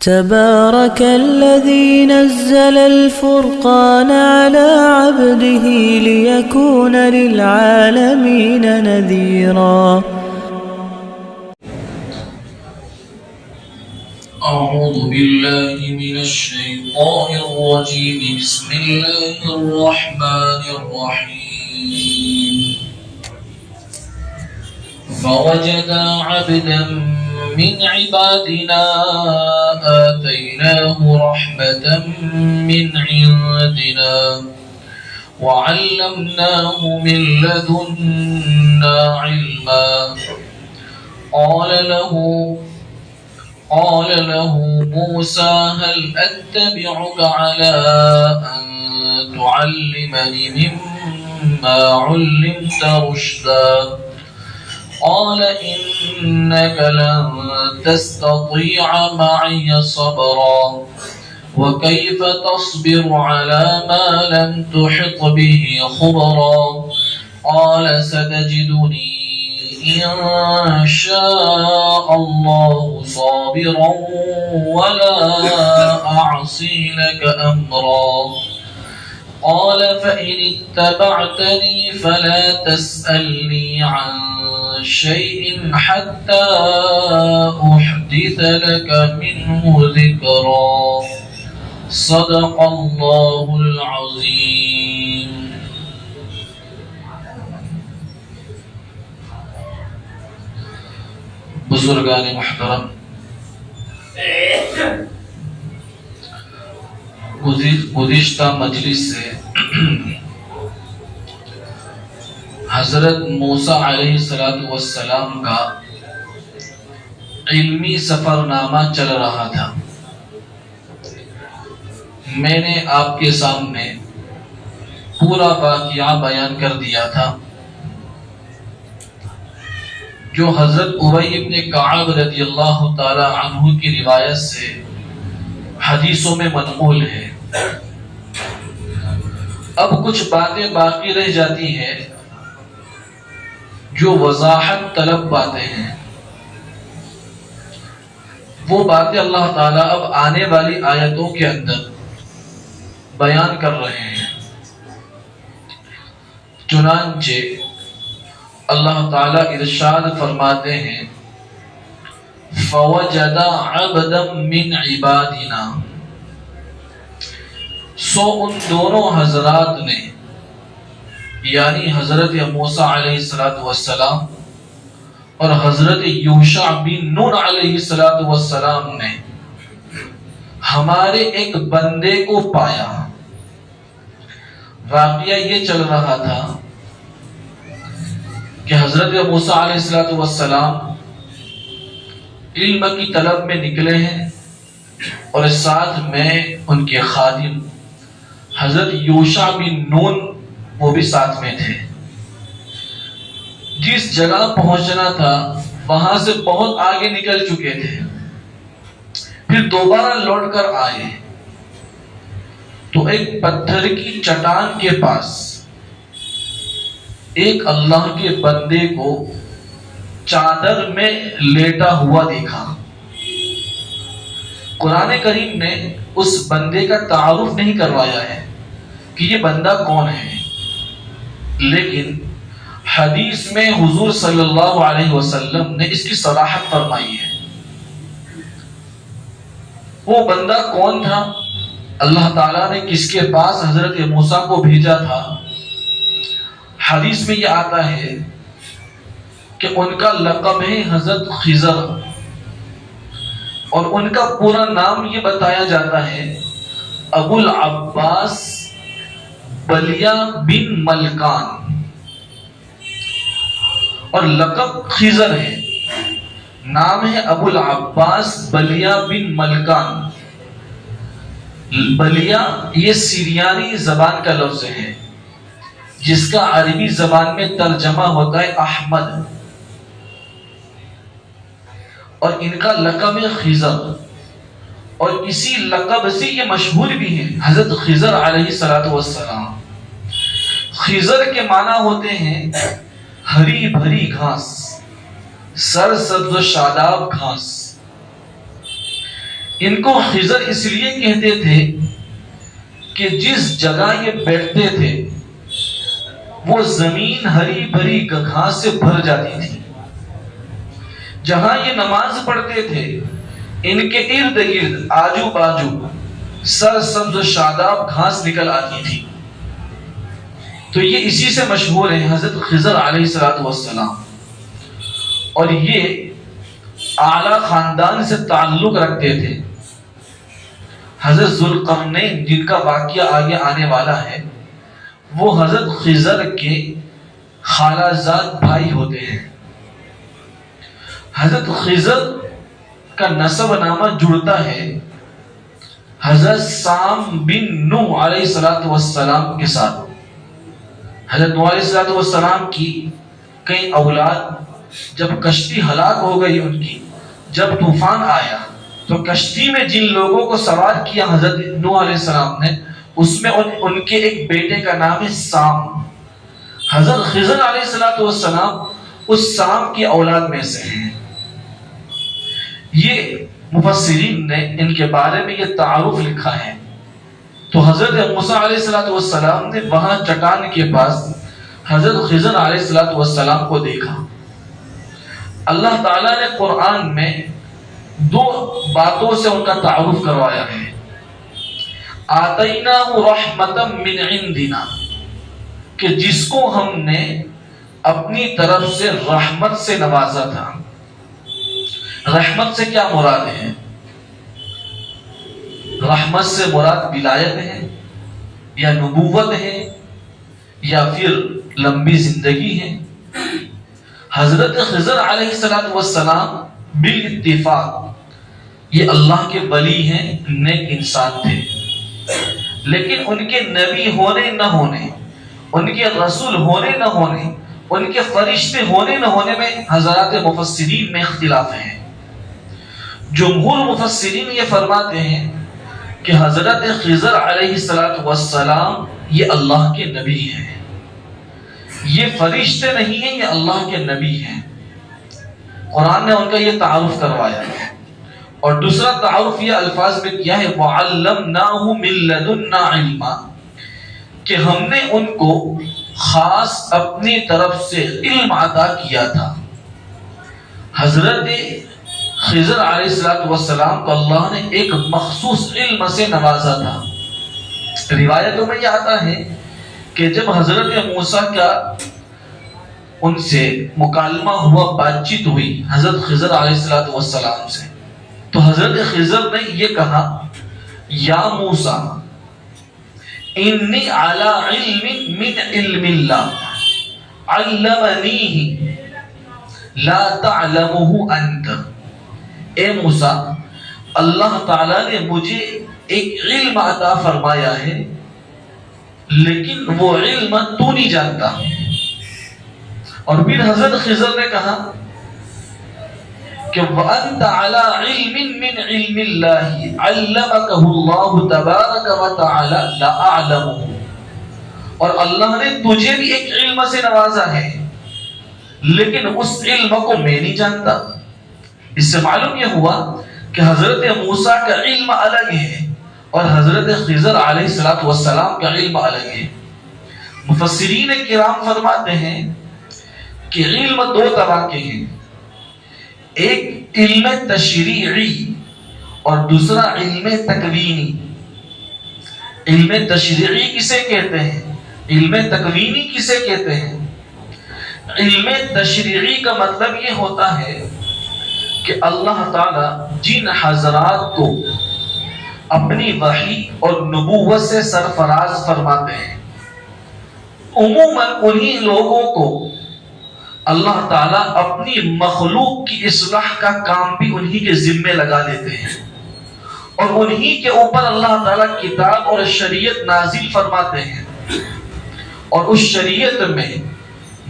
تبارك الذي نزل الفرقان على عبده ليكون للعالمين نذيرا. أعوذ بالله من الشيطان الرجيم. بسم الله الرحمن الرحيم. فوجدا عبدا من عبادنا آتيناه رحمة من عندنا وعلمناه من لدنا علما. قال له موسى هل أتبعك على أن تعلمني مما علمت رشدا. قال إنك لن تستطيع معي صبرا وكيف تصبر على ما لم تحط به خبرا. قال ستجدني إن شاء الله صابرا ولا أعصي لك أمرا. قال فإن اتبعتني فلا تسألني عن شيء حتى أحدث لك منه ذكرا. صدق الله العظيم. بزرگان محترم، گزشتہ مجلس سے حضرت موسیٰ علیہ السلام کا علمی سفر نامہ چل رہا تھا. میں نے آپ کے سامنے پورا واقعہ بیان کر دیا تھا جو حضرت ابی بن کعب رضی اللہ تعالی عنہ کی روایت سے حدیثوں میں منقول ہے. اب کچھ باتیں باقی رہ جاتی ہیں جو وضاحت طلب باتیں ہیں. وہ باتیں اللہ تعالیٰ اب آنے والی آیتوں کے اندر بیان کر رہے ہیں. چنانچہ اللہ تعالیٰ ارشاد فرماتے ہیں فَوَجَدَ عَبْدًا مِّنْ عِبَادِنَا. سو ان دونوں حضرات نے یعنی حضرت موسیٰ علیہ السلام اور حضرت یوشع بن نون علیہ السلام نے ہمارے ایک بندے کو پایا. واقعہ یہ چل رہا تھا کہ حضرت موسیٰ علیہ السلام علم کی طلب میں نکلے ہیں اور ساتھ میں ان کے خادم حضرت یوشع بن نون وہ بھی ساتھ میں تھے. جس جگہ پہنچنا تھا وہاں سے بہت آگے نکل چکے تھے. پھر دوبارہ لوٹ کر آئے تو ایک پتھر کی چٹان کے پاس ایک اللہ کے بندے کو چادر میں لیٹا ہوا دیکھا. قرآن کریم نے اس بندے کا تعارف نہیں کروایا ہے کہ یہ بندہ کون ہے، لیکن حدیث میں حضور صلی اللہ علیہ وسلم نے اس کی صراحت فرمائی ہے. وہ بندہ کون تھا، اللہ تعالیٰ نے کس کے پاس حضرت موسیٰ کو بھیجا تھا. حدیث میں یہ آتا ہے کہ ان کا لقب ہے حضرت خضر اور ان کا پورا نام یہ بتایا جاتا ہے ابو العباس بلیہ بن ملکان، اور لقب خضر ہے. نام ہے ابو العباس بلیہ بن ملکان. بلیہ یہ سیریانی زبان کا لفظ ہے جس کا عربی زبان میں ترجمہ ہوتا ہے احمد، اور ان کا لقب ہے خضر، اور اسی لقب سے یہ مشہور بھی ہیں حضرت خضر علیہ السلام. خضر کے معنی ہوتے ہیں ہری بھری گھاس، سرسبز و شاداب گھاس. ان کو خضر اس لیے کہتے تھے کہ جس جگہ یہ بیٹھتے تھے وہ زمین ہری بھری گھاس سے بھر جاتی تھی. جہاں یہ نماز پڑھتے تھے ان کے ارد گرد آجو باجو سر سبز و شاداب گھاس نکل آتی تھی. تو یہ اسی سے مشہور ہے حضرت خضر علیہ السلام. اور یہ اعلیٰ خاندان سے تعلق رکھتے تھے. حضرت ذوالقرنین جن کا واقعہ آگے آنے والا ہے وہ حضرت خضر کے خالہ زاد بھائی ہوتے ہیں. حضرت خضر کا نسب نامہ جڑتا ہے حضرت سام بن نوح علیہ السلام کے ساتھ. حضرت نوح علیہ السلام کی کئی اولاد جب کشتی ہلاک ہو گئی ان کی، جب طوفان آیا تو کشتی میں جن لوگوں کو سوار کیا حضرت نوح علیہ السلام نے، اس میں ان کے ایک بیٹے کا نام ہے سام. حضرت خضر علیہ السلام اس سام کی اولاد میں سے ہیں. یہ مفسرین نے ان کے بارے میں یہ تعارف لکھا ہے. تو حضرت موسیٰ علیہ السلام نے وہاں چٹان کے پاس حضرت خضر علیہ السلام کو دیکھا. اللہ تعالیٰ نے قرآن میں دو باتوں سے ان کا تعارف کروایا ہے. آتیناہ رحمتا من عندنا، کہ جس کو ہم نے اپنی طرف سے رحمت سے نوازا تھا. رحمت سے کیا مراد ہے؟ رحمت سے مراد ولایت ہے یا نبوت ہے یا پھر لمبی زندگی ہے. حضرت خضر علیہ السلام بالاتفاق یہ اللہ کے ولی ہیں، نیک انسان تھے. لیکن ان کے نبی ہونے نہ ہونے، ان کے رسول ہونے نہ ہونے، ان کے فرشتے ہونے نہ ہونے میں حضرات مفسرین میں اختلاف ہے. جمہور مفسرین یہ فرماتے ہیں کہ حضرت خضر علیہ السلام یہ اللہ کے نبی ہیں. یہ فرشتے نہیں ہیں، یہ اللہ کے نبی ہیں. قرآن نے ان کا یہ تعارف کروایا ہے. اور دوسرا تعارف یہ الفاظ میں کیا ہے وَعَلَّمْنَاهُ مِن لَدُنَّا عِلْمًا، کہ ہم نے ان کو خاص اپنی طرف سے علم عطا کیا تھا. حضرت خضر علیہ السلام کو اللہ نے ایک مخصوص علم سے نوازا تھا. روایتوں میں یہ آتا ہے کہ جب حضرت موسیٰ کا ان سے مکالمہ ہوا، بات چیت ہوئی حضرت خضر علیہ السلام سے، تو حضرت خضر نے یہ کہا یا موسیٰ انی علی علم من علم اللہ علمنیہ لا تعلمہ انت. اے موسیٰ، اللہ تعالیٰ نے مجھے ایک علم عطا فرمایا ہے لیکن وہ علم تو نہیں جانتا. اور پھر حضرت خضر نے کہا کہ وَأَنْتَ عَلَىٰ عِلْمٍ مِّنْ عِلْمِ اللَّهِ عَلَّمَكَهُ اللَّهُ تَبَارَكَ وَتَعَالَىٰ لَا أَعْلَمُهُ. اور اللہ نے تجھے بھی ایک علم سے نوازا ہے لیکن اس علم کو میں نہیں جانتا. اس سے معلوم یہ ہوا کہ حضرت موسیٰ کا علم الگ ہے اور حضرت خضر علیہ السلام کا علم الگ ہے. مفسرین کرام فرماتے ہیں کہ علم دو طرح کے ہیں، ایک علم تشریعی اور دوسرا علم تکوینی. علم تشریعی کسے کہتے ہیں؟ علم تکوینی کسے کہتے ہیں؟ علم تشریعی کا مطلب یہ ہوتا ہے کہ اللہ تعالی جن حضرات کو اپنی وحی اور نبوت سے سرفراز فرماتے ہیں، عموماً انہی لوگوں کو اللہ تعالیٰ اپنی مخلوق کی اصلاح کا کام بھی انہی کے ذمے لگا دیتے ہیں اور انہی کے اوپر اللہ تعالیٰ کتاب اور شریعت نازل فرماتے ہیں اور اس شریعت میں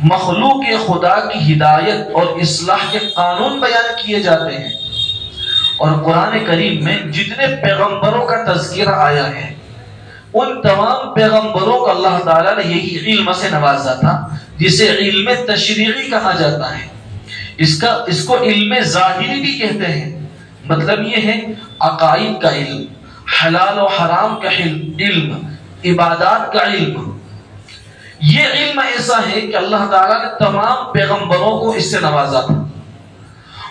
مخلوق خدا کی ہدایت اور اصلاح کے قانون بیان کیے جاتے ہیں. اور قرآن کریم میں جتنے پیغمبروں کا تذکرہ آیا ہے ان تمام پیغمبروں کو اللہ تعالیٰ نے یہی علم سے نوازا تھا جسے علم تشریعی کہا جاتا ہے. اس کو علم ظاہری بھی کہتے ہیں مطلب یہ ہے عقائد کا علم، حلال و حرام کا علم، عبادات کا علم. یہ علم ایسا ہے کہ اللہ تعالیٰ نے تمام پیغمبروں کو اس سے نوازا تھا،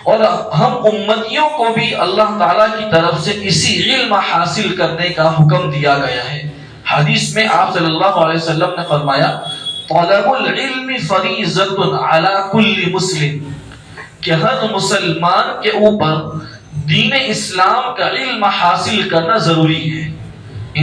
اور ہم امتیوں کو بھی اللہ تعالیٰ کی طرف سے اسی علم حاصل کرنے کا حکم دیا گیا ہے. حدیث میں آپ صلی اللہ علیہ وسلم نے فرمایا طلب العلم فریضۃ علی کل مسلم، کہ ہر مسلمان کے اوپر دین اسلام کا علم حاصل کرنا ضروری ہے.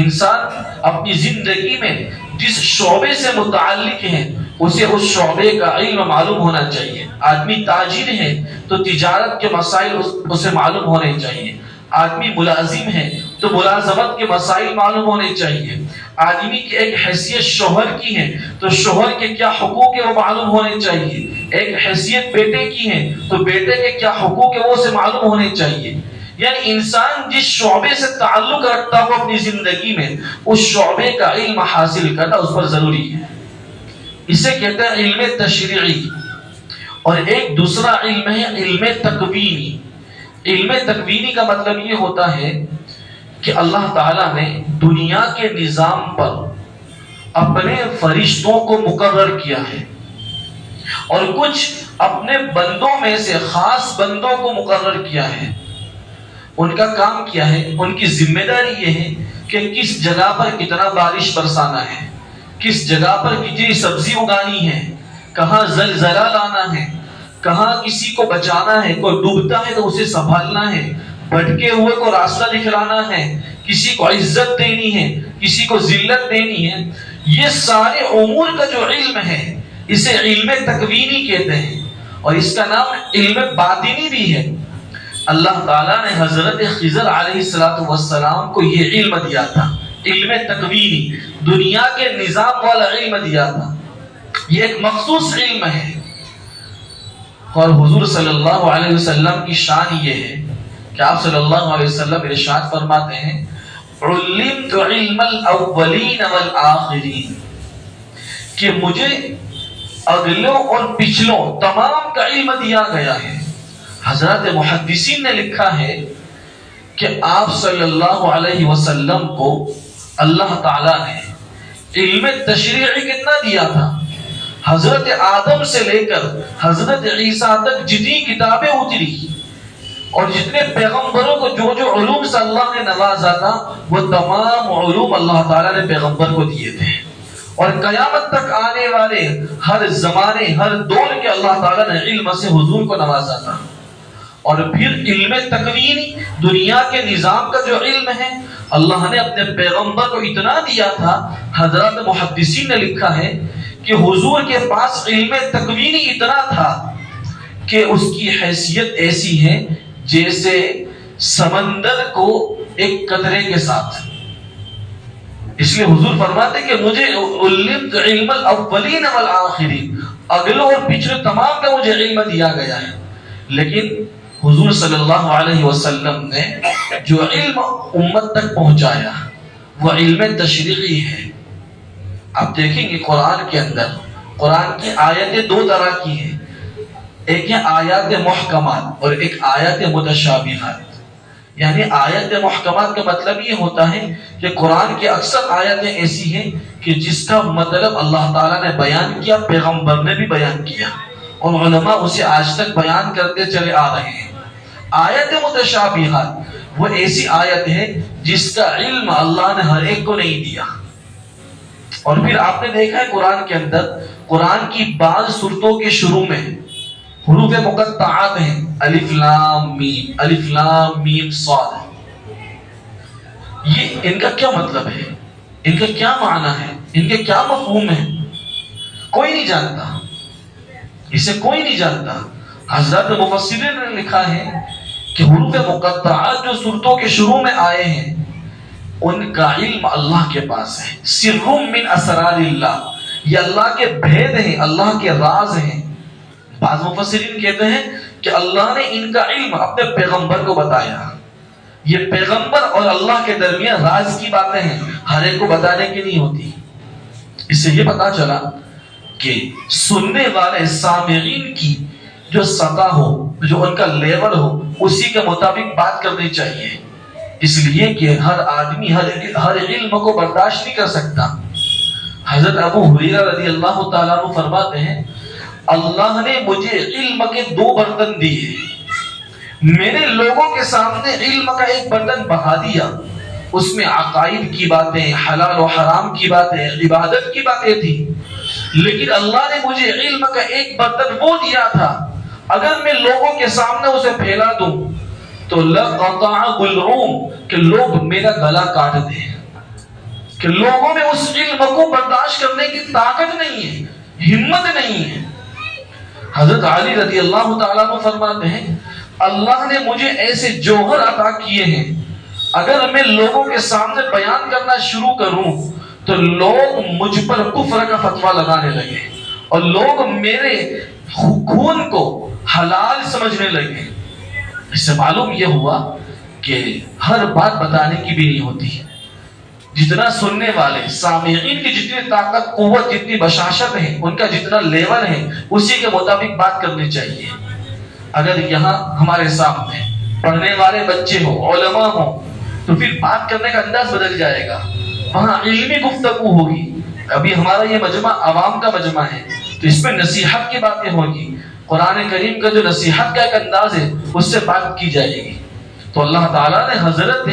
انسان اپنی زندگی میں جس شعبے سے متعلق ہے اسے اس شعبے کا علم معلوم ہونا چاہیے. آدمی تاجر ہے تو تجارت کے مسائل اسے معلوم ہونے چاہیے. آدمی ملازم ہے تو ملازمت کے مسائل معلوم ہونے چاہیے. آدمی کی ایک حیثیت شوہر کی ہے تو شوہر کے کیا حقوق ہے وہ معلوم ہونے چاہیے. ایک حیثیت بیٹے کی ہے تو بیٹے کے کیا حقوق ہے وہ اسے معلوم ہونے چاہیے. یعنی انسان جس شعبے سے تعلق رکھتا ہو اپنی زندگی میں اس شعبے کا علم حاصل کرنا اس پر ضروری ہے. اسے کہتے ہیں علم تشریعی. اور ایک دوسرا علم ہے علم تکوینی. علم تکوینی کا مطلب یہ ہوتا ہے کہ اللہ تعالیٰ نے دنیا کے نظام پر اپنے فرشتوں کو مقرر کیا ہے، اور کچھ اپنے بندوں میں سے خاص بندوں کو مقرر کیا ہے. ان کا کام کیا ہے؟ ان کی ذمہ داری یہ ہے کہ کس جگہ پر کتنا بارش برسانا ہے، کس جگہ پر کتنی سبزی اگانی ہے، کہاں زلزلہ لانا ہے، کہاں کسی کو بچانا ہے، کوئی ڈوبتا ہے تو اسے سنبھالنا ہے، بھٹکے ہوئے کو راستہ دکھلانا ہے، کسی کو عزت دینی ہے، کسی کو ذلت دینی ہے. یہ سارے امور کا جو علم ہے اسے علم تکوینی کہتے ہیں، اور اس کا نام علم باطنی بھی ہے. اللہ تعالیٰ نے حضرت خضر علیہ السلام کو یہ علم دیا تھا، علم تکوینی، دنیا کے نظام والا علم دیا تھا. یہ ایک مخصوص علم ہے. اور حضور صلی اللہ علیہ وسلم کی شان یہ ہے کہ آپ صلی اللہ علیہ وسلم ارشاد فرماتے ہیں علمت علم الاولین والآخرین، کہ مجھے اگلوں اور پچھلوں تمام کا علم دیا گیا ہے. حضرات محدثین نے لکھا ہے کہ آپ صلی اللہ علیہ وسلم کو اللہ تعالیٰ نے علم تشریعی کتنا دیا تھا؟ حضرت آدم سے لے کر حضرت عیسیٰ تک جتنی کتابیں اتری اور جتنے پیغمبروں کو جو جو علوم سے اللہ نے نوازا تھا وہ تمام علوم اللہ تعالیٰ نے پیغمبر کو دیے تھے. اور قیامت تک آنے والے ہر زمانے ہر دور کے اللہ تعالیٰ نے علم سے حضور کو نوازا تھا. اور پھر علم تکوینی، دنیا کے نظام کا جو علم ہے اللہ نے اپنے پیغمبر کو اتنا دیا تھا. حضرات محدثین نے لکھا ہے کہ حضور کے پاس علم تکوینی اتنا تھا کہ اس کی حیثیت ایسی ہے جیسے سمندر کو ایک قطرے کے ساتھ. اس لیے حضور فرماتے کہ مجھے علمت علم الاولین والآخرین، اگلوں اور پچھلے تمام کا مجھے علم دیا گیا ہے. لیکن حضور صلی اللہ علیہ وسلم نے جو علم امت تک پہنچایا وہ علم تشریعی ہے. آپ دیکھیں گے قرآن کے اندر قرآن کی آیتیں دو طرح کی ہیں، ایک ہے آیات محکمات اور ایک آیات متشابہات. یعنی آیات محکمات کا مطلب یہ ہوتا ہے کہ قرآن کی اکثر آیتیں ایسی ہیں کہ جس کا مطلب اللہ تعالیٰ نے بیان کیا، پیغمبر نے بھی بیان کیا، اور علماء اسے آج تک بیان کرتے چلے آ رہے ہیں. آیت متشابہات وہ ایسی آیت ہے جس کا علم اللہ نے ہر ایک کو نہیں دیا. اور پھر آپ نے دیکھا ہے قرآن کے اندر قرآن کی بعض سورتوں کے شروع میں حروف مقطعات ہیں، الف لام میم، الف لام میم صاد. یہ ان کا کیا مطلب ہے، ان کا کیا معنی ہے، ان کے کیا مفہوم ہے؟ کوئی نہیں جانتا، اسے کوئی نہیں جانتا. حضرت مفسرین نے لکھا ہے کہ حروف مقطعات جو سورتوں کے شروع میں آئے ہیں ان کا علم اللہ کے پاس ہے. سر من اسرار اللہ، یہ اللہ کے بھید ہیں، اللہ کے راز ہیں. بعض مفسرین کہتے ہیں کہ اللہ نے ان کا علم اپنے پیغمبر کو بتایا. یہ پیغمبر اور اللہ کے درمیان راز کی باتیں ہیں، ہر ایک کو بتانے کی نہیں ہوتی. اس سے یہ پتا چلا کہ سننے والے سامعین کی جو سطح ہو، جو ان کا لیول ہو، اسی کے مطابق بات کرنی چاہیے، اس لیے کہ ہر آدمی ہر علم کو برداشت نہیں کر سکتا۔ حضرت ابو ہریرہ رضی اللہ تعالیٰ عنہ فرماتے ہیں اللہ نے مجھے علم کے 2 برتن دیے، میں نے لوگوں کے سامنے علم کا ایک برتن بہا دیا، اس میں عقائد کی باتیں، حلال و حرام کی باتیں، عبادت کی باتیں تھی، لیکن اللہ نے مجھے علم کا ایک برتن وہ دیا تھا، اگر میں لوگوں کے سامنے اسے پھیلا دوں تو لقطع بالعوم، کہ لوگ میرا گلا کاٹ دیں، کہ لوگوں میں اس علم کو برداشت کرنے کی طاقت نہیں ہے، ہمت نہیں ہے۔ حضرت علی رضی اللہ تعالیٰ عنہ فرماتے ہیں اللہ نے مجھے ایسے جوہر عطا کیے ہیں، اگر میں لوگوں کے سامنے بیان کرنا شروع کروں تو لوگ مجھ پر کفر کا فتویٰ لگانے لگے اور لوگ میرے خون کو حلال سمجھنے لگے۔ اس سے معلوم یہ ہوا کہ ہر بات بتانے کی بھی نہیں ہوتی، جتنا سننے والے سامعین کی جتنی طاقت، قوت، جتنی بشاشت ہے، ان کا جتنا لیول ہے، اسی کے مطابق بات کرنی چاہیے۔ اگر یہاں ہمارے سامنے پڑھنے والے بچے ہوں، علماء ہوں، تو پھر بات کرنے کا انداز بدل جائے گا، وہاں علمی گفتگو ہوگی۔ ابھی ہمارا یہ مجمع عوام کا مجمع ہے تو اس میں نصیحت کی باتیں ہوگی، قرآن کریم کا جو نصیحت کا ایک انداز ہے اس سے بات کی جائے گی۔ تو اللہ تعالیٰ نے حضرت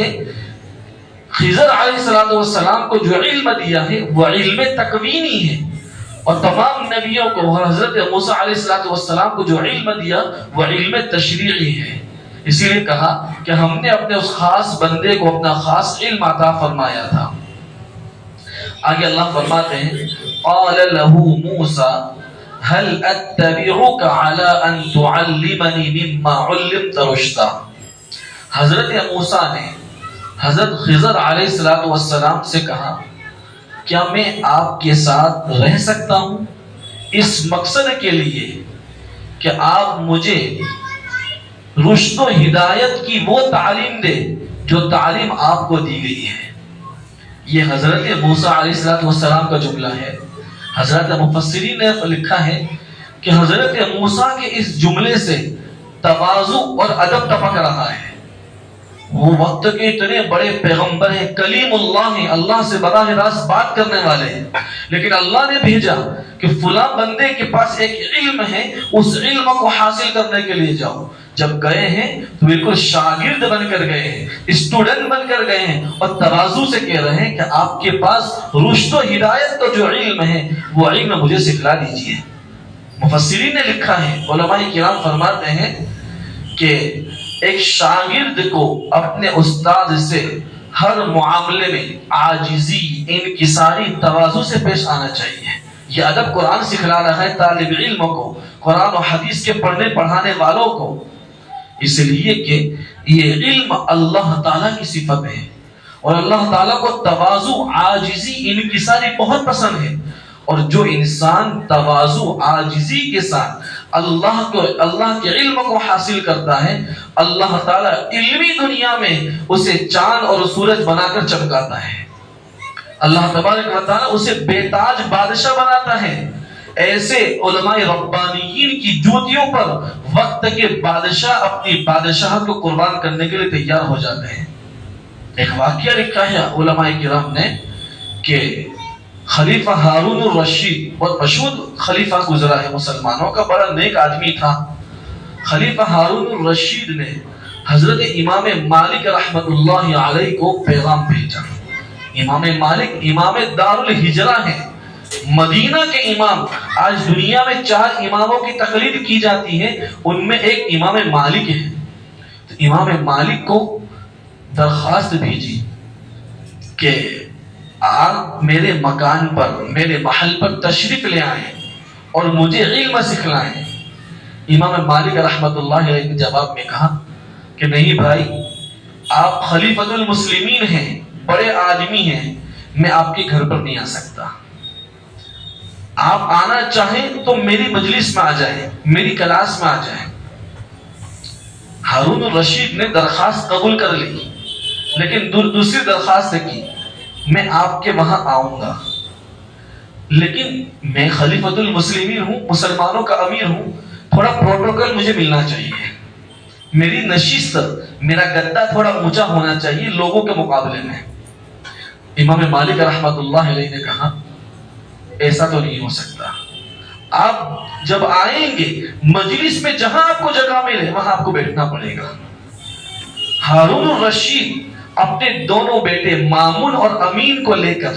خضر علیہ السلام کو جو علم دیا ہے وہ علم تکوینی ہے، اور تمام نبیوں کو حضرت موسیٰ علیہ السلام کو جو علم دیا وہ علم تشریعی ہے۔ اسی لیے کہا کہ ہم نے اپنے اس خاص بندے کو اپنا خاص علم عطا فرمایا تھا۔ آگے اللہ فرماتے ہیں قال له موسیٰ هل اتبعك على ان تعلمني مما علمت رشدا۔ حضرت موسیٰ نے حضرت خضر علیہ السلام سے کہا کیا میں آپ کے ساتھ رہ سکتا ہوں اس مقصد کے لیے کہ آپ مجھے رشد و ہدایت کی وہ تعلیم دے جو تعلیم آپ کو دی گئی ہے۔ یہ حضرت موسیٰ علیہ السلام کا جملہ ہے۔ حضرت مفسرین نے لکھا ہے کہ حضرت موسیٰ کے اس جملے سے تواضع اور ادب ٹپک رہا ہے۔ وہ وقت کے اتنے بڑے پیغمبر ہیں، کلیم اللہ ہیں، اللہ سے براہ راست بات کرنے والے ہیں، لیکن اللہ نے بھیجا کہ فلاں بندے کے پاس ایک علم ہے، اس علم کو حاصل کرنے کے لیے جاؤ۔ جب گئے ہیں تو بالکل شاگرد بن کر گئے ہیں، اسٹوڈنٹ بن کر گئے ہیں، اور تواضع سے کہہ رہے ہیں کہ آپ کے پاس رشد و ہدایت کا جو علم ہے وہ علم مجھے سکھلا دیجیے۔ مفسرین نے لکھا ہے، علماء کرام فرماتے ہیں کہ ایک شاگرد کو اپنے استاد سے ہر معاملے میں عاجزی، انکساری، تواضع سے پیش آنا چاہیے۔ یہ ادب قرآن سکھلا رہا ہے طالب علم کو، قرآن و حدیث کے پڑھنے پڑھانے والوں کو، اس لیے کہ یہ علم اللہ تعالیٰ کی صفت ہے، اور اللہ تعالیٰ کو تواضع، عاجزی، انکساری بہت پسند ہے، اور جو انسان تواضع، عاجزی کے ساتھ اللہ کے علم کو حاصل کرتا ہے، اللہ تعالیٰ علمی دنیا میں اسے چاند اور سورج بنا کر چمکاتا ہے، اللہ تبارک و تعالیٰ اسے بے تاج بادشاہ بناتا ہے۔ ایسے علماء ربانیین کی جوتیوں پر وقت کے بادشاہ اپنی بادشاہت کو قربان کرنے کے لیے تیار ہو جاتے ہیں۔ ایک واقعہ لکھا ہے علماء کرام نے کہ خلیفہ ہارون الرشید، بہت مشہور خلیفہ گزرا ہے مسلمانوں کا، بڑا نیک آدمی تھا۔ خلیفہ ہارون الرشید نے حضرت امام مالک رحمت اللہ علیہ کو پیغام بھیجا۔ امام مالک امام دار الہجرہ ہیں، مدینہ کے امام۔ آج دنیا میں 4 اماموں کی تقلید کی جاتی ہے، ان میں ایک امام مالک ہے۔ تو امام مالک کو درخواست بھیجی کہ آپ میرے مکان پر، میرے محل پر تشریف لے آئیں اور مجھے علم سکھلائیں۔ امام مالک رحمت اللہ علیہ نے جواب میں کہا کہ نہیں بھائی، آپ خلیفۃ المسلمین ہیں، بڑے آدمی ہیں، میں آپ کے گھر پر نہیں آ سکتا۔ آپ آنا چاہیں تو میری مجلس میں آ جائیں، میری کلاس میں آ جائیں۔ ہارون الرشید نے درخواست قبول کر لی، لیکن دوسری درخواست کی، میں آپ کے وہاں آؤں گا، لیکن میں خلیفۃ المسلمین ہوں، مسلمانوں کا امیر ہوں، تھوڑا پروٹوکول مجھے ملنا چاہیے، میری نشست، میرا گدا تھوڑا اونچا ہونا چاہیے لوگوں کے مقابلے میں۔ امام مالک رحمت اللہ علیہ نے کہا ایسا تو نہیں ہو سکتا، آپ جب آئیں گے مجلس میں جہاں آپ کو جگہ ملے وہاں آپ کو بیٹھنا پڑے گا۔ ہارون الرشید اپنے دونوں بیٹے مامون اور امین کو لے کر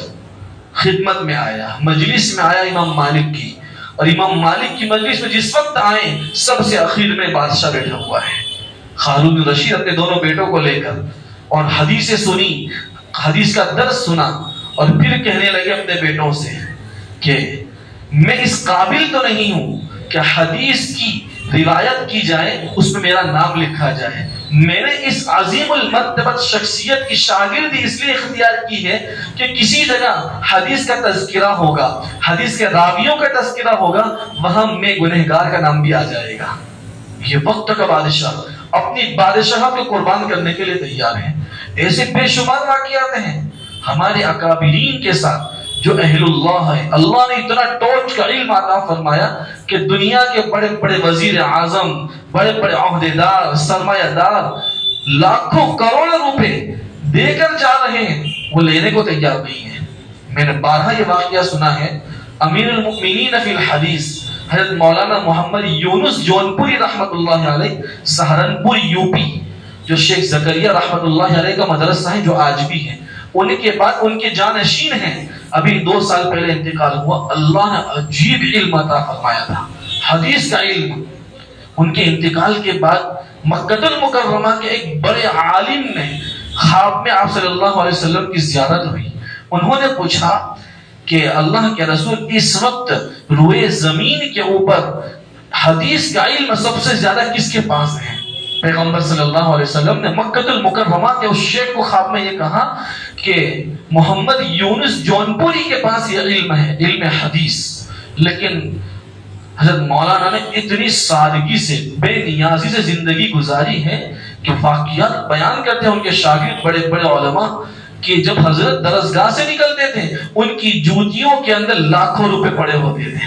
خدمت میں آیا، مجلس میں آیا امام مالک کی، اور امام مالک کی مجلس میں جس وقت آئے سب سے اخیر میں بادشاہ بیٹھا ہوا ہے۔ ہارون الرشید اپنے دونوں بیٹوں کو لے کر اور حدیثیں سنی، حدیث کا درس سنا، اور پھر کہنے لگے اپنے بیٹوں سے کہ میں اس قابل تو نہیں ہوں کہ حدیث کی روایت کی جائے اس میں میرا نام لکھا جائے، میں نے اس عظیم المرتبت شخصیت کی شاگردی اس لیے اختیار کی ہے کہ کسی جگہ حدیث کا تذکرہ ہوگا، حدیث کے راویوں کا تذکرہ ہوگا، وہاں میں گنہگار کا نام بھی آ جائے گا۔ یہ وقت کا بادشاہ اپنی بادشاہ کو قربان کرنے کے لیے تیار ہے۔ ایسے بے شمار واقعات ہیں ہمارے اکابرین کے ساتھ جو اہل اللہ ہے۔ اللہ نے اتنا ٹوچ کا علم عطا فرمایا کہ دنیا کے بڑے بڑے وزیر اعظم، بڑے بڑے عہدیدار، سرمایہ دار لاکھوں کروڑوں روپے دے کر جا رہے ہیں، وہ لینے کو تیار نہیں ہے۔ میں نے بارہا یہ واقعہ سنا ہے، امیر المؤمنین فی الحدیث حضرت مولانا محمد یونس جونپوری رحمت اللہ علیہ، سہارنپور یوپی، جو شیخ زکریا رحمت اللہ علیہ کا مدرسہ ہے جو آج بھی ہے، ان کے بعد ان کے جانشین ہیں، ابھی 2 سال پہلے انتقال ہوا، اللہ نے عجیب علم عطا فرمایا تھا، حدیث کا علم۔ ان کے انتقال کے بعد مکہ المکرمہ کے ایک بڑے عالم نے خواب میں آپ صلی اللہ علیہ وسلم کی زیارت ہوئی، انہوں نے پوچھا کہ اللہ کے رسول اس وقت روئے زمین کے اوپر حدیث کا علم سب سے زیادہ کس کے پاس ہے؟ پیغمبر صلی اللہ علیہ وسلم نے مکہ المکرمہ کے اس شیخ کو خواب میں یہ کہا کہ محمد یونس جونپوری کے پاس یہ علم ہے، علم حدیث۔ لیکن حضرت مولانا نے اتنی سادگی سے، بے نیازی سے زندگی گزاری ہے کہ واقعات بیان کرتے ہیں ان کے شاگرد بڑے بڑے علماء کہ جب حضرت درسگاہ سے نکلتے تھے ان کی جوتیوں کے اندر لاکھوں روپے پڑے ہوتے تھے،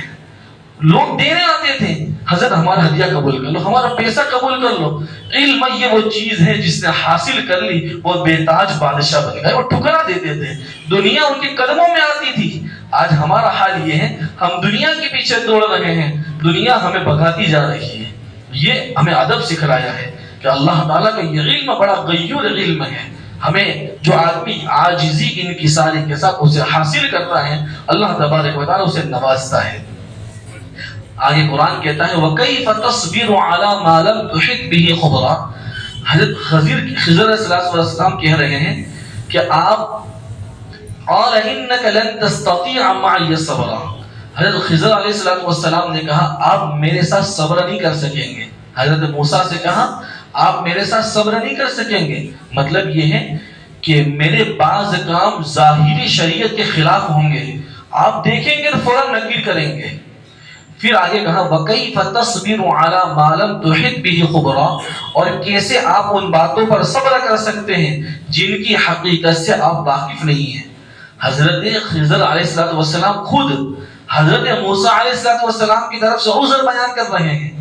لوگ دینے آتے تھے، حضرت ہمارا ہدیہ قبول کر لو، ہمارا پیسہ قبول کر لو۔ علم یہ وہ چیز ہے جس نے حاصل کر لی وہ بے تاج بادشاہ بن گئے، وہ ٹھکرا دیتے تھے، دنیا ان کے قدموں میں آتی تھی۔ آج ہمارا حال یہ ہے، ہم دنیا کے پیچھے دوڑ رہے ہیں، دنیا ہمیں بھگاتی جا رہی ہے۔ یہ ہمیں ادب سکھلایا ہے کہ اللہ تعالیٰ کا یہ علم بڑا غیور علم ہے، ہمیں جو آدمی عاجزی انکساری کے ساتھ اسے حاصل کرتا ہے اللہ تبارک و تعالیٰ اسے نوازتا ہے۔ آگے قرآن کہتا ہے وَكَيْفَ تَصْبِرُ عَلَى مَا لَمْ تُحِطْ بِهِ خُبْرًا۔ حضرت خضر علیہ السلام کہہ رہے ہیں کہ آپ قَالَ إِنَّكَ لَن تَسْتَطِيعَ مَعِيَ صَبْرًا۔ حضرت خضر علیہ السلام نے کہا آپ میرے ساتھ صبر نہیں کر سکیں گے۔ حضرت موسیٰ سے کہا آپ میرے ساتھ صبر نہیں کر سکیں گے، مطلب یہ ہے کہ میرے بعض کام ظاہری شریعت کے خلاف ہوں گے، آپ دیکھیں گے فوراً نکیر کریں گے۔ پھر آگے کہا وَكَيْفَ تَصْبِرُ عَلَى مَا لَمْ تُحِطْ بِهِ خُبْرًا، اور کیسے آپ ان باتوں پر صبر کر سکتے ہیں جن کی حقیقت سے آپ واقف نہیں ہیں۔ حضرت خضر علیہ السلام خود حضرت موسیٰ علیہ السلام کی طرف سے عذر بیان کر رہے ہیں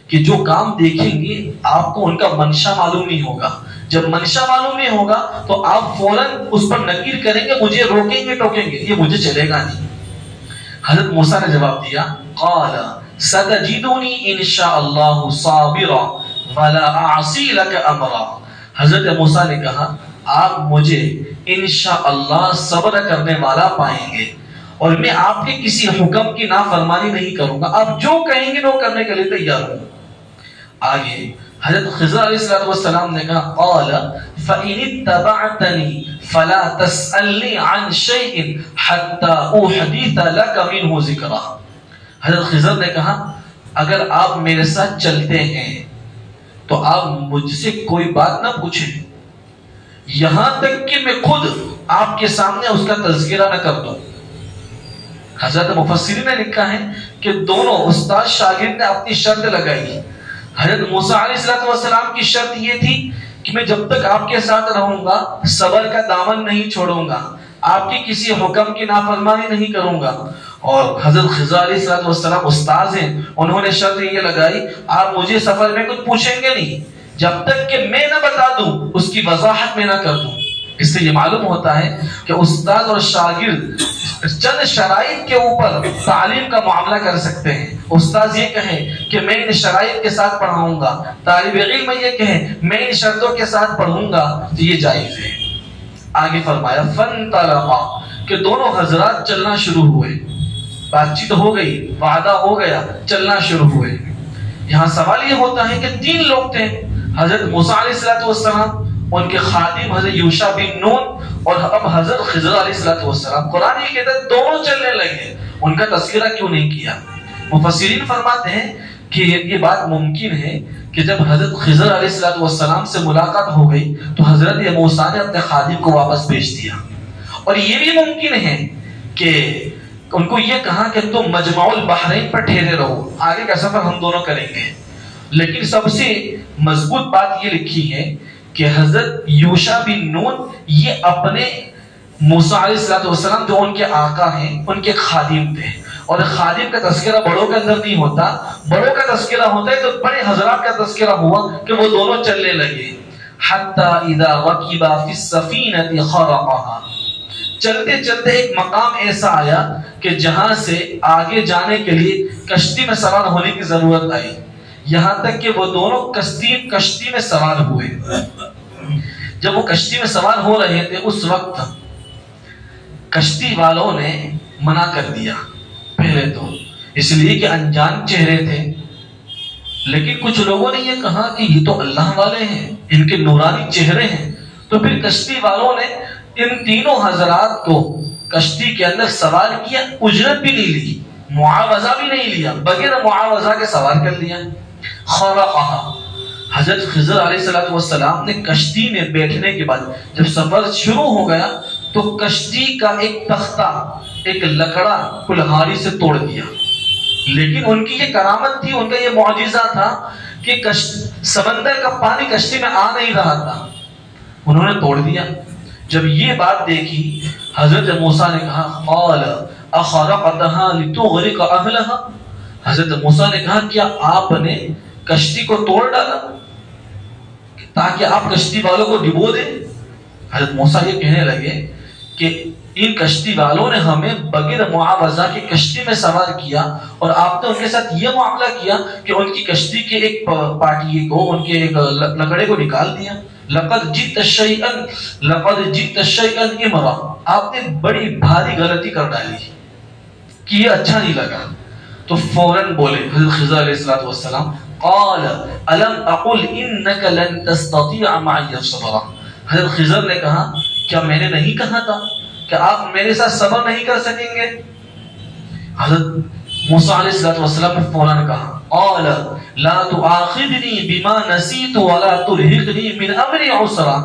کہ جو کام دیکھیں گے آپ کو ان کا منشا معلوم نہیں ہوگا، جب منشا معلوم نہیں ہوگا تو آپ فوراً اس پر نکیر کریں گے، مجھے روکیں گے ٹوکیں گے، یہ مجھے چلے گا نہیں۔ حضرت موسیٰ نے جواب دیا قال ستجدنی انشاءاللہ صابرا ولا اعصی لک امرا۔ حضرت موسیٰ نے کہا آپ مجھے انشاءاللہ صبر کرنے والا پائیں گے اور میں آپ کے کسی حکم کی نافرمانی نہیں کروں گا، آپ جو کہیں گے وہ کرنے کے لیے تیار ہوں۔ آگے حضرت خضر علیہ السلام نے کہا قال فَإِنِ اتَّبَعْتَنِي فَلَا تَسْأَلْنِي عَنْ شَيْءٍ حَتَّى أُحْدِثَ لَكَ مِنْهُ ذِكْرًا۔ حضرت خضر نے کہا اگر آپ میرے ساتھ چلتے ہیں تو آپ مجھ سے کوئی بات نہ پوچھیں یہاں تک کہ میں خود آپ کے سامنے اس کا تذکرہ نہ کر دوں۔ حضرت مفسرین نے لکھا ہے کہ دونوں استاد شاگرد نے اپنی شرط لگائی۔ حضرت موسیٰ علیہ السلام کی شرط یہ تھی کہ میں جب تک آپ کے ساتھ رہوں گا صبر کا دامن نہیں چھوڑوں گا، آپ کی کسی حکم کی نافرمانی نہیں کروں گا، اور حضرت خضر علیہ السلام استاذ ہیں، انہوں نے شرط یہ لگائی آپ مجھے سفر میں کچھ پوچھیں گے نہیں جب تک کہ میں نہ بتا دوں، اس کی وضاحت میں نہ کر دوں۔ اس سے یہ معلوم ہوتا ہے کہ استاد اور شاگرد چند شرائط کے اوپر تعلیم کا معاملہ کر سکتے ہیں۔ استاد یہ کہے کہ میں ان شرائط کے ساتھ پڑھاؤں گا، طالب علم یہ کہے میں ان شرطوں کے ساتھ پڑھوں گا، تو یہ جائز ہے۔ آگے فرمایا فانطلقا، کہ دونوں حضرات چلنا شروع ہوئے، بات چیت ہو گئی، وعدہ ہو گیا، چلنا شروع ہوئے۔ یہاں سوال یہ ہوتا ہے کہ 3 لوگ تھے، حضرت موسیٰ علیہ السلام، ان کے خادم حضرت یوشع بن نون اور اب حضرت خضر علیہ السلام۔ قرآن یہ کہتا ہے دونوں چلنے لگے، ان کا تذکرہ کیوں نہیں کیا؟ مفسرین فرماتے ہیں کہ یہ بات ممکن ہے کہ جب حضرت خضر علیہ السلام سے ملاقات ہو گئی تو حضرت موسیٰ نے اپنے خادم کو واپس بھیج دیا، اور یہ بھی ممکن ہے کہ ان کو یہ کہا کہ تم مجمع البحرین پر ٹھہرے رہو، آگے کا سفر ہم دونوں کریں گے۔ لیکن سب سے مضبوط بات یہ لکھی ہے کہ حضرت یوشع بن نون یہ اپنے موسیٰ علیہ السلام جو ان کے آقا ہیں ان کے خادم تھے، اور خادم کا تذکرہ بڑوں کے اندر نہیں ہوتا، بڑوں کا تذکرہ ہوتا ہے تو بڑے حضرات کا تذکرہ ہوا کہ وہ دونوں چلنے لگے۔ حتی اذا رکبا فی السفینۃ خرقھا، چلتے چلتے ایک مقام ایسا آیا کہ جہاں سے آگے جانے کے لیے کشتی میں سوار ہونے کی ضرورت آئی، یہاں تک کہ وہ دونوں کشتی میں سوار ہوئے۔ جب وہ کشتی میں سوار ہو رہے تھے اس وقت کشتی والوں نے منع کر دیا، پہلے تو اس لیے کہ انجان چہرے تھے، لیکن کچھ لوگوں نے یہ کہا کہ یہ تو اللہ والے ہیں، ان کے نورانی چہرے ہیں، تو پھر کشتی والوں نے ان تینوں حضرات کو کشتی کے اندر سوار کیا، اجرت بھی نہیں لی، معاوضہ بھی نہیں لیا، بغیر معاوضہ کے سوار کر لیا۔ خرقھا، حضرت خضر علیہ السلام نے کشتی میں بیٹھنے کے بعد جب سفر شروع ہو گیا تو کشتی کا ایک تختہ، ایک لکڑا کلہاڑی سے توڑ دیا۔ لیکن ان کی یہ کرامت تھی، ان کا یہ معجزہ تھا کہ سمندر کا پانی کشتی میں آ نہیں رہا تھا، انہوں نے توڑ دیا۔ جب یہ بات دیکھی حضرت موسیٰ نے کہا قال اخرقتها لتغرق اهلها، حضرت موسیٰ نے کہا کیا آپ نے کشتی کو توڑ ڈالا تاکہ آپ کشتی والوں کو ڈبو دیں؟ حضرت موسیٰ یہ کہنے لگے کہ ان کشتی والوں نے ہمیں بغیر معاوضہ کی کشتی میں سوار کیا، اور آپ نے ان کے ساتھ یہ معاملہ کیا کہ ان کی کشتی کے ایک پارٹی کو، ان کے ایک لکڑے کو نکال دیا۔ لقد جئت شیئا امرا، آپ نے بڑی بھاری غلطی کر ڈالی کہ یہ اچھا نہیں لگا۔ تو فوراً بولے حضرت خضر علیہ السلام قال الم اقل انک لن تستطیع معی صبرا، حضرت خضر نے کہا کیا میں نے نہیں کہا تھا کہ آپ میرے ساتھ صبر نہیں کر سکیں گے؟ حضرت موسیٰ علیہ السلام نے فوراً کہا قال لا تؤاخذنی بما نسیت ولا ترهقنی من امری عسرا،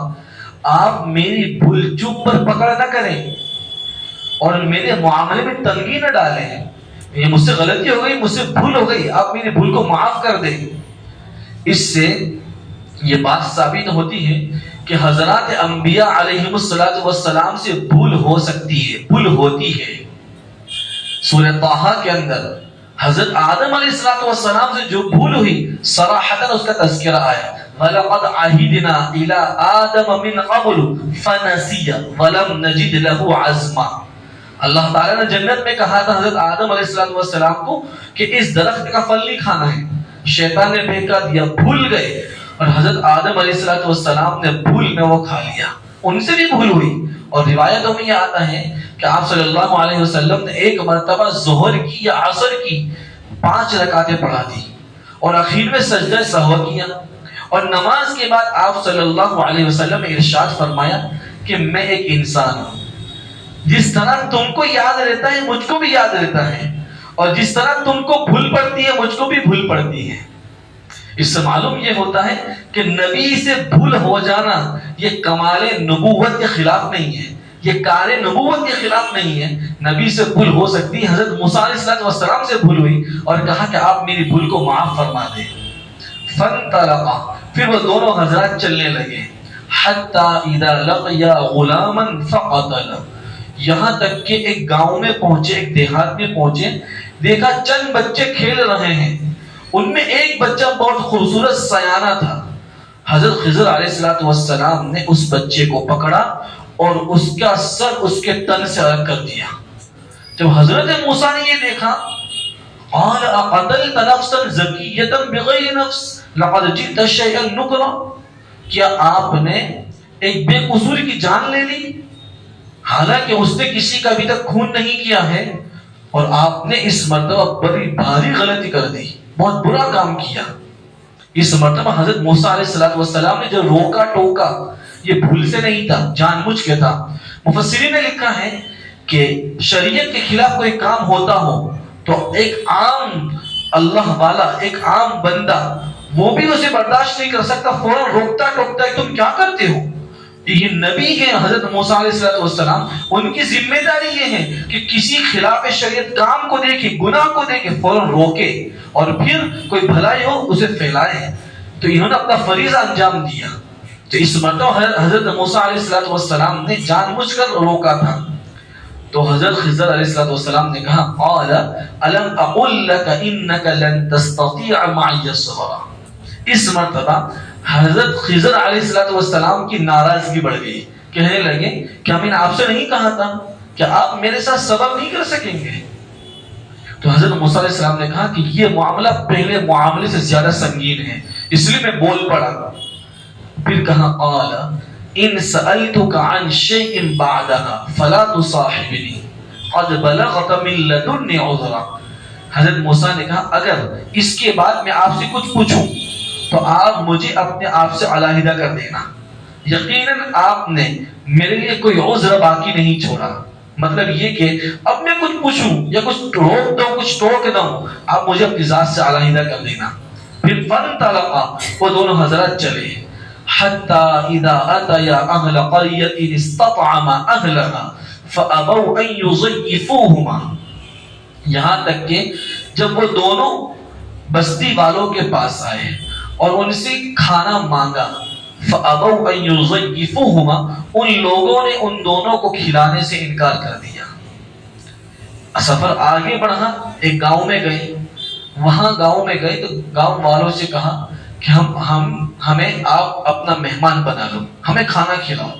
آپ میری بھول چوک پر پکڑ نہ کریں اور میرے معاملے میں تنگی نہ ڈالیں، یہ مجھ سے غلطی ہو گئی، مجھ سے بھول ہو گئی، آپ میری بھول کو معاف کر دیں۔ اس سے یہ بات ثابت ہوتی ہے کہ حضرات انبیاء علیہم السلام سے بھول ہو سکتی ہے، بھول ہوتی ہے۔ سورہ طٰہٰ کے اندر حضرت آدم علیہ السلام سے جو بھول ہوئی صراحتاً اس کا تذکرہ آیا وَلَقَدْ عَهِدْنَا إِلَىٰ آدَمَ مِنْ قَبْلُ فَنَسِيَ وَلَمْ نَجِدْ لَهُ عَزْمًا، اللہ تعالیٰ نے جنت میں کہا تھا حضرت آدم علیہ السلام کو کہ اس درخت کا پھل نہیں کھانا ہے، شیطان نے بہکا دیا، بھول گئے، اور حضرت آدم علیہ السلام نے بھول میں وہ کھا لیا، ان سے بھی بھول ہوئی۔ اور روایتوں میں یہ آتا ہے کہ آپ صلی اللہ علیہ وسلم نے ایک مرتبہ ظہر کی یا عصر کی 5 رکعتیں پڑھا دی اور اخیر میں سجدہ سہو کیا، اور نماز کے بعد آپ صلی اللہ علیہ وسلم نے ارشاد فرمایا کہ میں ایک انسان ہوں، جس طرح تم کو یاد رہتا ہے مجھ کو بھی یاد رہتا ہے، اور جس طرح تم کو بھول پڑتی ہے مجھ کو بھی بھول پڑتی ہے۔ اس سے معلوم یہ ہوتا ہے کہ نبی سے بھول ہو جانا یہ کمال نبوت کے خلاف نہیں ہے، یہ کار نبوت کے خلاف نہیں ہے، نبی سے بھول ہو سکتی ہے۔ حضرت موسیٰ علیہ السلام سے بھول ہوئی اور کہا کہ آپ میری بھول کو معاف فرما دیں۔ فانطلقا، پھر وہ دونوں حضرات چلنے لگے، حتی اذا لقیا غلاما فقتل، یہاں تک کہ ایک گاؤں میں پہنچے، ایک دیہات میں پہنچے، دیکھا چند بچے کھیل رہے ہیں، ان میں ایک بچہ بہت خوبصورت سیانہ تھا۔ حضرت خضر علیہ السلام نے اس بچے کو پکڑا اور اس کا سر اس کے تن سے الگ کر دیا۔ جب حضرت موسیٰ نے یہ دیکھا، قال اقتلت نفسا زکیۃ بغیر نفس لقد جئت شیئا نکرا، کیا آپ نے ایک بے قصور کی جان لے لی، حالانکہ اس نے کسی کا ابھی تک خون نہیں کیا ہے، اور آپ نے اس مرتبہ بڑی بھاری غلطی کر دی، بہت برا کام کیا۔ اس مرتبہ حضرت موسیٰ علیہ السلام نے جو روکا ٹوکا، یہ بھول سے نہیں تھا، جان بوجھ کے تھا۔ مفسرین نے لکھا ہے کہ شریعت کے خلاف کوئی کام ہوتا ہو تو ایک عام اللہ والا، ایک عام بندہ، وہ بھی اسے برداشت نہیں کر سکتا، فوراً روکتا ٹوکتا ہے، تم کیا کرتے ہو؟ یہ نبی ہیں حضرت موسیٰ علیہ السلام، ان کی ذمہ داری یہ ہے کہ کسی خلاف شریعت کام کو دیکھے، گناہ کو دیکھے، فوراً روکے، اور پھر کوئی بھلائی ہو اسے پھیلائے۔ تو انہوں نے اپنا فریضہ انجام دیا۔ تو اس مرتبہ حضرت موسیٰ علیہ السلام نے جان بوجھ کر روکا تھا۔ تو حضرت خضر علیہ السلام نے کہا، قال الم اقل لك انك لن تستطيع معي صبرا۔ اس مرتبہ حضرت خضر علیہ السلام کی ناراضگی بڑھ گئی، کہنے لگے کہ میں نے آپ سے نہیں کہا تھا کہ آپ میرے ساتھ صبر نہیں کر سکیں گے؟ تو حضرت موسیٰ علیہ السلام نے کہا کہ یہ معاملہ پہلے معاملے سے زیادہ سنگین ہے، اس لیے میں بول پڑا۔ پھر کہا، قال ان سألتك عن شيء بعدها فلا تصاحبني قد بلغت من لدني عذرا۔ حضرت موسیٰ نے کہا اگر اس کے بعد میں آپ سے کچھ پوچھوں تو آپ مجھے اپنے آپ سے علیحدہ کر دینا، یقیناً آپ نے میرے لیے کوئی عذر باقی نہیں چھوڑا۔ مطلب یہ کہ اب میں کچھ پوچھوں یا کچھ روک دوں، کچھ ٹوک دوں، آپ مجھے اپنی ذات سے علیحدہ کر دینا۔ پھر فانطلقا، وہ دونوں حضرات چلے، حتی اذا اتیا اہل قریۃ استطعما اہلها فابوا ان یضیفوہما، یہاں تک کہ جب وہ دونوں بستی والوں کے پاس آئے اور ان سے کھانا مانگا، فابوا ان یضیفوہما، ان لوگوں نے ان دونوں کو کھلانے سے انکار کر دیا۔ سفر آگے بڑھا، ایک گاؤں میں گئے، وہاں گاؤں میں گئے تو گاؤں والوں سے کہا کہ ہمیں آپ اپنا مہمان بنا لو، ہمیں کھانا کھلاؤ۔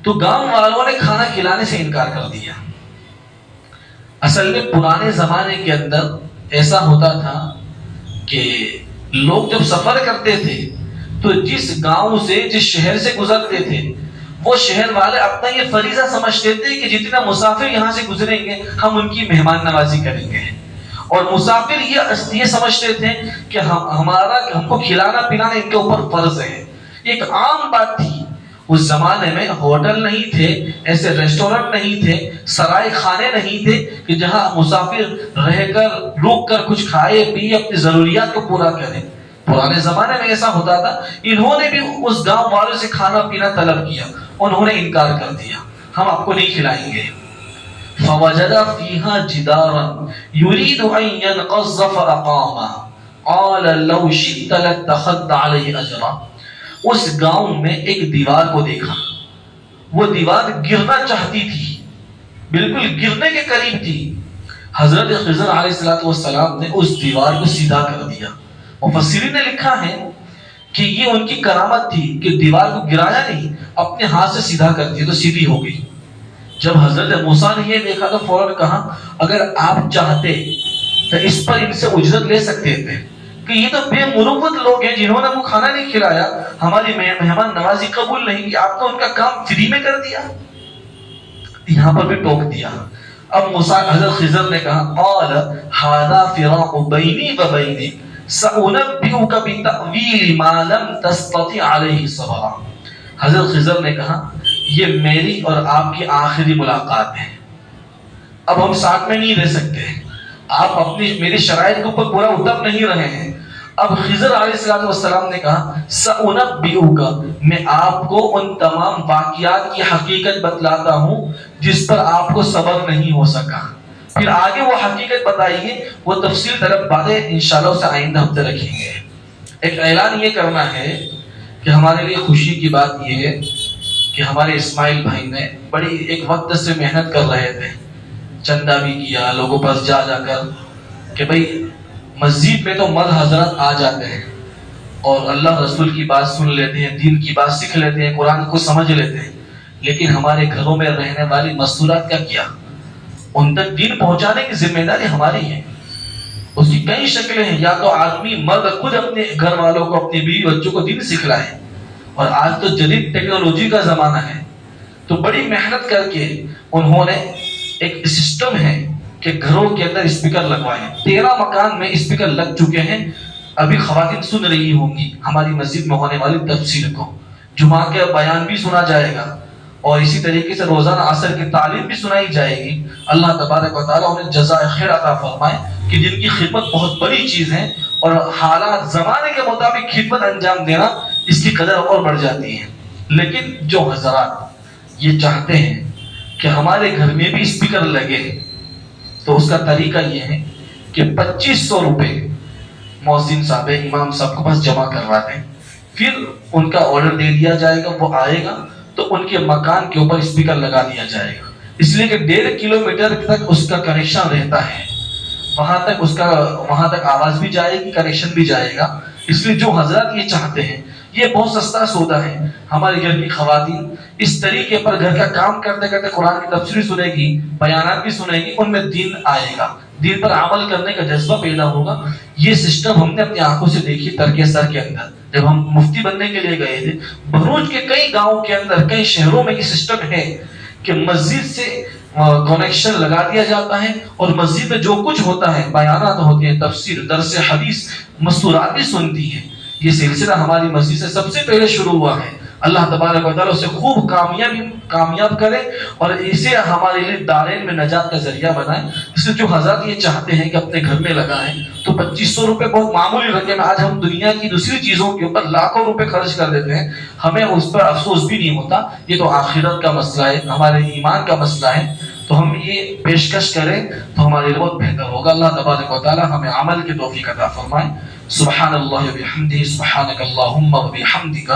تو گاؤں والوں نے کھانا کھلانے سے انکار کر دیا۔ اصل میں پرانے زمانے کے اندر ایسا ہوتا تھا کہ لوگ جب سفر کرتے تھے تو جس گاؤں سے، جس شہر سے گزرتے تھے، وہ شہر والے اپنا یہ فریضہ سمجھتے تھے کہ جتنا مسافر یہاں سے گزریں گے ہم ان کی مہمان نوازی کریں گے، اور مسافر یہ سمجھتے تھے کہ ہم کو کھلانا پلانا ان کے اوپر فرض ہے۔ ایک عام بات تھی۔ اس زمانے میں ہوٹل نہیں تھے، ایسے ریسٹورنٹ نہیں تھے، سرائے خانے نہیں تھے کہ جہاں مسافر رہ کر، رک کر کچھ کھائے پیے، اپنی ضروریات کو پورا کریں۔ پرانے زمانے میں ایسا ہوتا تھا۔ انہوں نے بھی اس گاؤں والوں سے کھانا پینا طلب کیا، انہوں نے انکار کر دیا، ہم آپ کو نہیں کھلائیں گے۔ فوجد فيها جدارا يريد ان ينقض فاقامه قال لو شئت لاتخذت عليه اجرا۔ اس گاؤں میں ایک دیوار کو دیکھا، وہ دیوار گرنا چاہتی تھی، بالکل گرنے کے قریب تھی۔ حضرت خضر علیہ السلام نے اس دیوار کو سیدھا کر دیا۔ مفسرین نے لکھا ہے کہ یہ ان کی کرامت تھی کہ دیوار کو گرایا نہیں، اپنے ہاتھ سے سیدھا کر دیا تو سیدھی ہو گئی۔ جب حضرت موسیٰ نے یہ دیکھا تو فوراً کہا اگر آپ چاہتے تو اس پر ان سے اجرت لے سکتے تھے کہ یہ تو بے مروت لوگ ہیں جنہوں نے وہ کھانا نہیں کھلایا، ہماری مہمان نوازی قبول نہیں کی، آپ نے ان کا کام فری میں کر دیا۔ یہاں پر بھی ٹوک دیا۔ اب موسیٰ حضرت خضر نے کہا قال هذا فراق بینی و بینک سأنبئک بتأویل ما لم تستطع علیہ صبرا۔ حضرت خضر نے کہا یہ میری اور آپ کی آخری ملاقات ہے، اب ہم ساتھ میں نہیں رہ سکتے، آپ اپنی میری شرائط کے اوپر پورا اتر نہیں رہے ہیں۔ اب خضر علیہ السلام نے کہا سأنبئک، میں آپ کو ان تمام واقعات کی حقیقت بتلاتا ہوں جس پر آپ کو صبر نہیں ہو سکا۔ پھر آگے وہ حقیقت بتائیے، وہ تفصیل طرف باتیں انشاءاللہ اسے آئندہ ہفتے رکھیں گے۔ ایک اعلان یہ کرنا ہے کہ ہمارے لیے خوشی کی بات یہ ہے کہ ہمارے اسماعیل بھائی نے بڑی ایک وقت سے محنت کر رہے تھے، چندہ بھی کیا لوگوں پاس جا کر کہ بھئی مسجد میں تو مرد حضرات آ جاتے ہیں اور اللہ رسول کی بات سن لیتے ہیں، دین کی بات سیکھ لیتے ہیں، قرآن کو سمجھ لیتے ہیں، لیکن ہمارے گھروں میں رہنے والی مستورات کا کیا؟ ان تک دین پہنچانے کی ذمہ داری ہماری ہے۔ اس کی کئی شکلیں ہیں، یا تو آدمی مرد خود اپنے گھر والوں کو، اپنی بیوی بچوں کو دین سکھلائے، اور آج تو جدید ٹیکنالوجی کا زمانہ ہے، تو بڑی محنت کر کے انہوں نے ایک سسٹم ہے کہ گھروں کے اندر اسپیکر لگوائے ہیں۔ 13 مکان میں اسپیکر لگ چکے ہیں۔ ابھی خواتین سن رہی ہوں گی ہماری مسجد میں ہونے والی تفسیر کو، جمعہ کے بیان بھی سنا جائے گا، اور اسی طریقے سے روزانہ عصر کی تعلیم بھی سنائی جائے گی۔ اللہ تبارک و تعالیٰ انہیں جزائے خیر عطا فرمائے کہ جن کی خدمت بہت بڑی چیز ہے، اور حالات زمانے کے مطابق خدمت انجام دینا اس کی قدر اور بڑھ جاتی ہے۔ لیکن جو حضرات یہ چاہتے ہیں کہ ہمارے گھر میں بھی اسپیکر لگے، تو اس کا طریقہ یہ ہے کہ 2500 روپے مؤذن صاحب، امام صاحب کے پاس جمع کروا دیں، پھر ان کا آرڈر دے دیا جائے گا، وہ آئے گا تو ان کے مکان کے اوپر اسپیکر لگا دیا جائے گا، اس لیے کہ 1.5 کلومیٹر تک اس کا کنیکشن رہتا ہے، وہاں تک آواز بھی جائے گی، کنیکشن بھی جائے گا۔ اس لیے جو حضرات یہ چاہتے ہیں، یہ بہت سستا سودا ہے۔ ہمارے گھر کی خواتین اس طریقے پر گھر کا کام کرتے کرتے قرآن کی تفسیر سنے گی، بیانات بھی سنے گی، ان میں دین آئے گا، دین پر عمل کرنے کا جذبہ پیدا ہوگا۔ یہ سسٹم ہم نے اپنی آنکھوں سے دیکھی ترک سر کے اندر، جب ہم مفتی بننے کے لیے گئے تھے، بھروچ کے کئی گاؤں کے اندر، کئی شہروں میں یہ سسٹم ہے کہ مسجد سے کنیکشن لگا دیا جاتا ہے، اور مسجد میں جو کچھ ہوتا ہے، بیانات ہوتے ہیں، تفسیر، درس حدیث، مستورات بھی سنتی ہیں۔ یہ سلسلہ ہماری مسجد سے سب سے پہلے شروع ہوا ہے۔ اللہ تبارک و تعالیٰ اسے خوب کامیاب کرے اور اسے ہمارے لیے دارین میں نجات کا ذریعہ بنائے۔ اس لیے جو حضرات یہ چاہتے ہیں کہ اپنے گھر میں لگائیں، تو 2500 روپے بہت معمولی رقم ہے۔ آج ہم دنیا کی دوسری چیزوں کے اوپر لاکھوں روپے خرچ کر دیتے ہیں، ہمیں اس پر افسوس بھی نہیں ہوتا۔ یہ تو آخرت کا مسئلہ ہے، ہمارے ایمان کا مسئلہ ہے، تو ہم یہ پیشکش کریں تو ہمارے لیے بہت بہتر ہوگا۔ اللہ تبارک و تعالیٰ ہمیں عمل کی توفیق عطا فرمائے۔ سبحان اللہ وبحمدہ، سبحانک اللہم وبحمدک،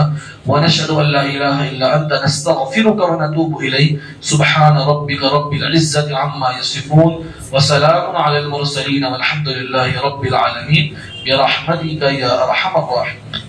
ونشہد ان لا الہ الا انت، نستغفرک ونتوب الیک۔ سبحان ربک رب العزۃ عما یصفون، وسلام علی المرسلین، والحمد للہ رب العالمین، برحمتک یا ارحم الراحمین۔